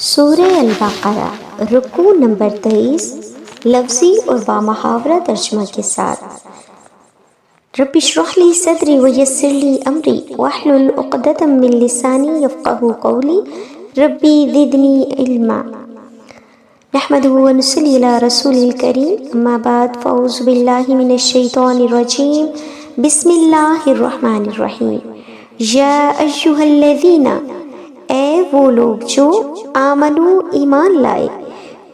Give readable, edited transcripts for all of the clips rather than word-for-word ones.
سورہ البقرہ رکوع نمبر 23 لفظی اور بامحاورہ ترجمہ کے ساتھ۔ رب اشرح لی صدری ویسر لی امری واحلل عقدۃ من لسانی یفقہوا قولی ربی زدنی علما۔ نحمدہ ونصلی علی رسول الکریم، اما بعد فاعوذ باللہ من الشیطان الرجیم، بسم اللہ الرحمن الرحیم۔ یا ایہا الذین، اے وہ لوگ جو آمنو ایمان لائے،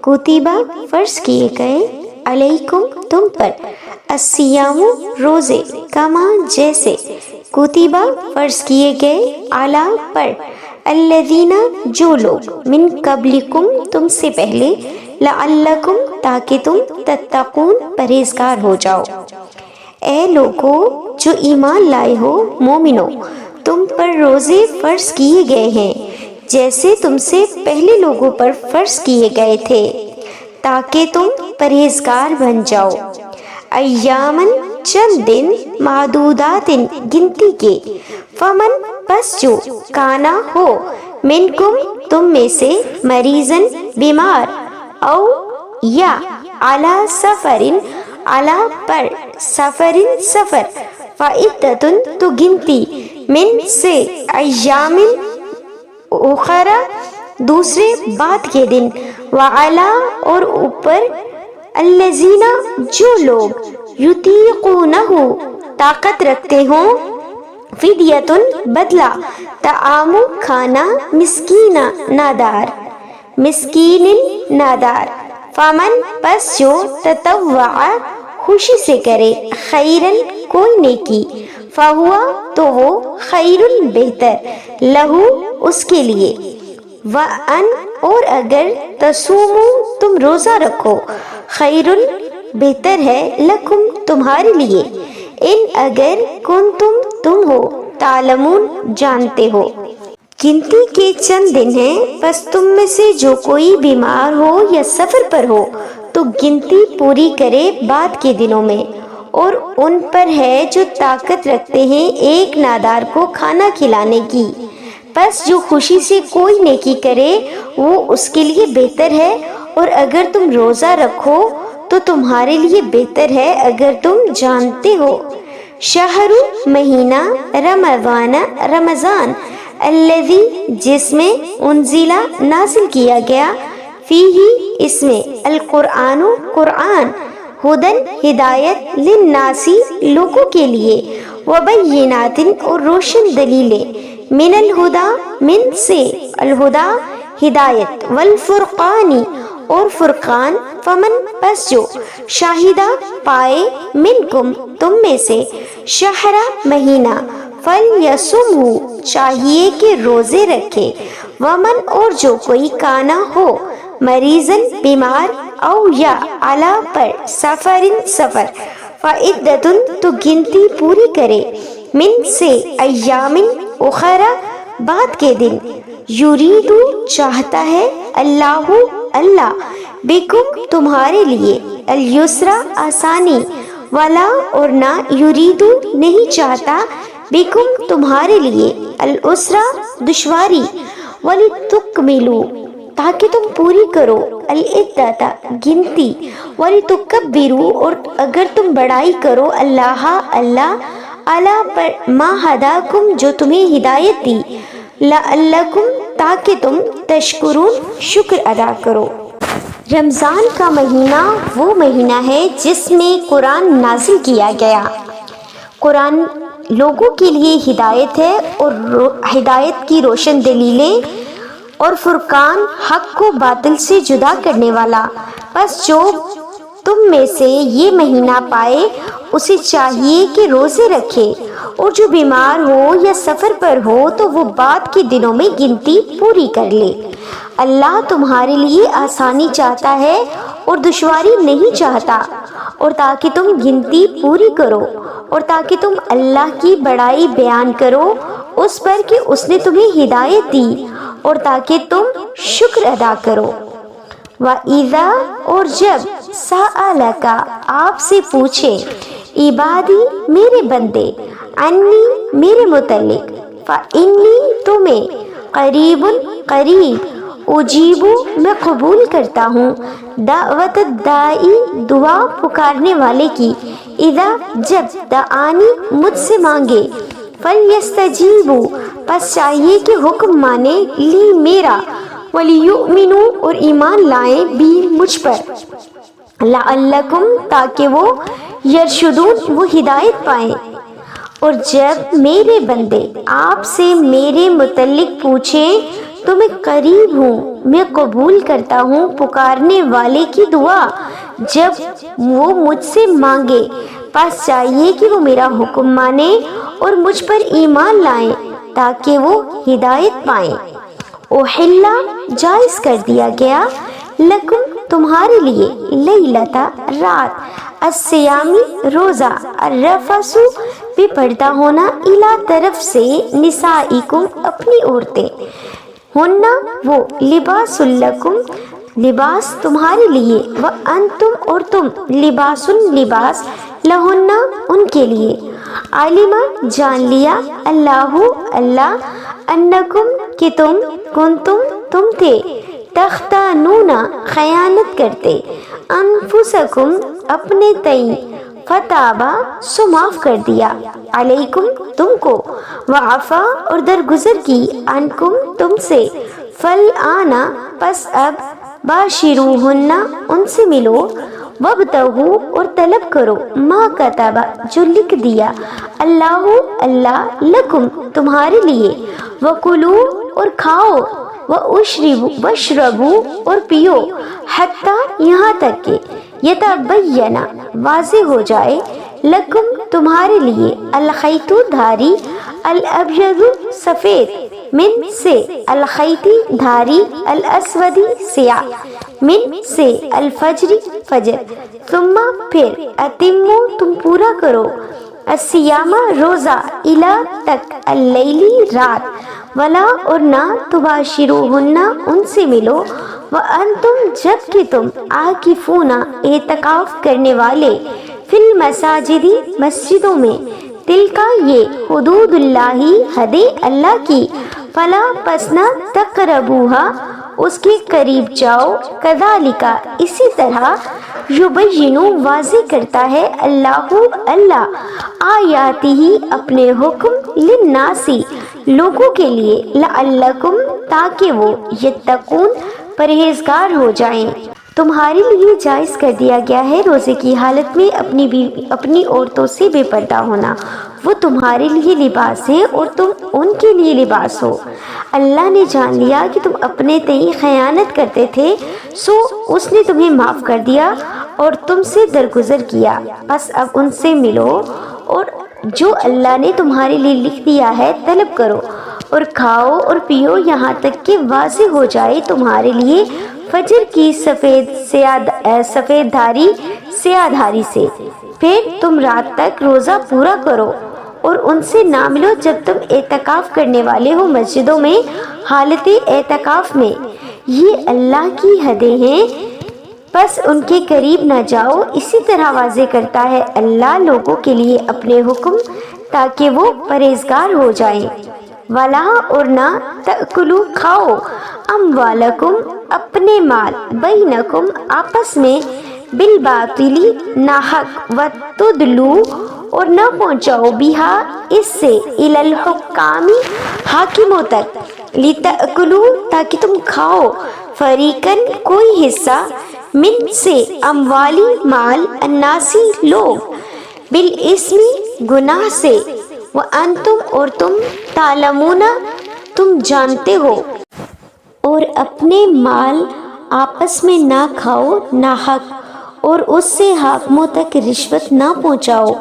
کتبہ فرض کیے گئے، علیکم تم پر، الصیام روزے، کما جیسے، کتبہ فرض کیے گئے، علی پر، الذین جو لوگ، من قبلکم تم سے پہلے، لعلکم تاکہ تم، تتقون پرہیزگار ہو جاؤ۔ اے لوگو جو ایمان لائے ہو، مومنو، تم پر روزے فرض کیے گئے ہیں جیسے تم سے پہلے لوگوں پر فرض کیے گئے تھے، تاکہ تم پرہیزگار بن جاؤ۔ ایامن چند دن، معدودات گنتی کے، فمن پس جو، کانا ہو، منکم تم میں سے، مریضن بیمار، او یا، علی سفرن علی پر، سفرن سفر، فعدتن تو گنتی، من سے، ایامن اخرى دوسرے بعد کے دن، وعلا اور اوپر، الذین جو لوگ، یطیقونہ طاقت رکھتے ہوں، فدیتن بدلہ، طعام کھانا، مسکینہ نادار، مسکین نادار، فمن پس جو، تطوع خوشی سے کرے، خیرن کوئی نیکی، فہوا تو وہ، خیر بہتر، لہو اس کے لیے، وَأَن اور اگر، تصومو تم روزہ رکھو، خیر بہتر ہے، لکم تمہارے لیے، ان اگر، کنتم تم ہو، تعلمون جانتے ہو۔ گنتی کے چند دن ہیں، پس تم میں سے جو کوئی بیمار ہو یا سفر پر ہو تو گنتی پوری کرے بعد کے دنوں میں، اور ان پر ہے جو طاقت رکھتے ہیں ایک نادار کو کھانا کھلانے کی، پس جو خوشی سے کوئی نیکی کرے وہ اس کے لیے بہتر ہے، اور اگر تم روزہ رکھو تو تمہارے لیے بہتر ہے اگر تم جانتے ہو۔ شہر مہینہ، رمضان، الذی جس میں، انزلہ نازل کیا گیا، فیہ اس میں، القرآن قرآن، ہدن ہدایت، للناسی لوگوں کے لیے، وبینات اور روشن دلیلیں، من الہدی من سے، الہدی ہدایت، والفرقان اور فرقان، فمن پس جو، شاہدہ پائے، منکم تم میں سے، شہر مہینہ، فلیصمہ چاہیے کہ روزے رکھے، ومن اور جو کوئی، کانا ہو، مریضن بیمار، او یا، علی پر، سفرن سفر، فعدتن تو گنتی پوری کرے، من سے، ایامن اخرى بعد کے دن، یریدو چاہتا ہے، اللہ اللہ، بکم تمہارے لیے، الیسر آسانی، ولا اور نہ، یریدو نہیں چاہتا، بکم تمہارے لیے، العسر دشواری، ولتکملوا تاکہ تم پوری کرو، العدۃ گنتی، ولتکبروا اور اگر تم بڑائی کرو، اللہ اللہ، علی پر، ما ہداکم جو تمہیں ہدایت دی، لعلکم تاکہ تم، تشکرون شکر ادا کرو۔ رمضان کا مہینہ وہ مہینہ ہے جس میں قرآن نازل کیا گیا۔ قرآن لوگوں کے لیے ہدایت ہے اور ہدایت کی روشن دلیلیں، اور فرقان حق کو باطل سے جدا کرنے والا، پس جو تم میں سے یہ مہینہ پائے اسے چاہیے کہ روزے رکھے، اور جو بیمار ہو یا سفر پر ہو تو وہ بعد کے دنوں میں گنتی پوری کر لے۔ اللہ تمہارے لیے آسانی چاہتا ہے اور دشواری نہیں چاہتا، اور تاکہ تم گنتی پوری کرو، اور تاکہ تم اللہ کی بڑائی بیان کرو اس پر کہ اس نے تمہیں ہدایت دی، اور تاکہ تم شکر ادا کرو۔ وَإِذَا اور جب، سَأَلَكَ آپ سے پوچھے، عبادی میرے بندے، انی میرے متعلق، فَإِنِّي تمہیں، قریب قریب، اجیبو میں قبول کرتا ہوں، دعوت الدائی دعا پکارنے والے کی، اذا جب دعانی مجھ سے مانگے، فلیستجیبوا پس چاہیے کہ حکم مانے، لی میرا، ولیؤمنوا اور ایمان لائیں، بھی مجھ پر، لعلکم تاکہ وہ، یرشدون وہ ہدایت پائیں۔ اور جب میرے بندے آپ سے میرے متعلق پوچھیں تو میں قریب ہوں، میں قبول کرتا ہوں پکارنے والے کی دعا، جب وہ مجھ سے مانگے، پس چاہیے کہ وہ میرا حکم مانے اور مجھ پر ایمان لائیں تاکہ وہ ہدایت پائیں۔ اوحلا جائز کر دیا گیا، لکم تمہارے لیے، لیلتا رات، السیامی روزہ، الرفث بے پردہ ہونا، الا طرف سے، نسائکم اپنی عورتیں، ہننا وہ، لباس لکم لباس تمہارے لیے، وانتم اور تم، لباس لباس، لہننا ان کے لیے، علما جان لیا، اللہ اللہ، انکم کہ تم، تم تھے، تختانون خیانت کرتے، انفسکم اپنے تئیں، فتابا سو معاف کر دیا، علیکم تم کو، وعفا اور درگزر کی، عنکم تم سے، فالآن پس اب، باشروہن ان سے ملو، وابتغوا اور طلب کرو، ما کتب جو لکھ دیا، اللہ اللہ، لکم تمہارے لیے، وکلوا اور کھاؤ، واشربوا اور پیو، حتیٰ یہاں تک کہ، یتبین واضح ہو جائے، لکم تمہارے لیے، الخیط دھاری، الابیض سفید، من سے، الخیط دھاری، الاسود سیاہ، من سے، الفجر فجر، ثم پھر، اتموا تم پورا کرو، الصیام روزہ، الی تک، اللیل رات، ولا اور نہ، تباشروہن ان سے ملو، وانتم جب کہ تم، عاکفون اعتکاف کرنے والے، فی المساجد مسجدوں میں، تلکا یہ، حدود اللہ حدیں اللہ کی، فلا پس نہ، تقربوہا اس کے قریب جاؤ، کذالک اسی طرح، یبین واضح کرتا ہے اللہ اللہ، آیاتہ اپنے حکم، للناس لوگوں کے لیے، لعلکم تاکہ وہ، یتقون پرہیزگار ہو جائیں۔ تمہارے لیے جائز کر دیا گیا ہے روزے کی حالت میں اپنی عورتوں سے بے پردہ ہونا، وہ تمہارے لیے لباس ہیں اور تم ان کے لیے لباس ہو۔ اللہ نے جان لیا کہ تم اپنے تئیں خیانت کرتے تھے، سو اس نے تمہیں معاف کر دیا اور تم سے درگزر کیا، بس اب ان سے ملو اور جو اللہ نے تمہارے لیے لکھ دیا ہے طلب کرو، اور کھاؤ اور پیو یہاں تک کہ واضح ہو جائے تمہارے لیے فجر کی سفید دھاری سیاہ دھاری سے، پھر تم رات تک روزہ پورا کرو اور ان سے نہ ملو جب تم اعتکاف کرنے والے ہو مسجدوں میں حالت اعتکاف میں، یہ اللہ کی حدیں ہیں، بس ان کے قریب نہ جاؤ۔ اسی طرح واضح کرتا ہے اللہ لوگوں کے لیے اپنے حکم تاکہ وہ پرہیزگار ہو جائیں۔ ولا اور نہ، تأکلوا کھاؤ، اموالکم اپنے مال، بینکم آپس میں، بالباطل ناحق، وتدلوا اور نہ پہنچاؤ، بہا اس سے، الی الحکام حاکموں تک، لتأکلوا تاکہ تم کھاؤ، فریقاً کوئی حصہ، من سے، اموالی مال، الناسی لوگ، بالاسم گناہ سے، وانتم اور تم، تعلمون تم جانتے ہو، اور اپنے مال آپس میں نہ کھاؤ ناحق، اور اس سے حاکموں تک رشوت نہ پہنچاؤ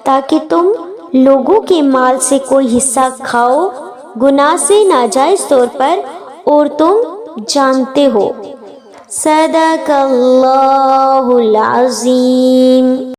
تاکہ تم لوگوں کے مال سے کوئی حصہ کھاؤ گناہ سے ناجائز طور پر، اور تم جانتے ہو۔ صدق اللہ العظیم۔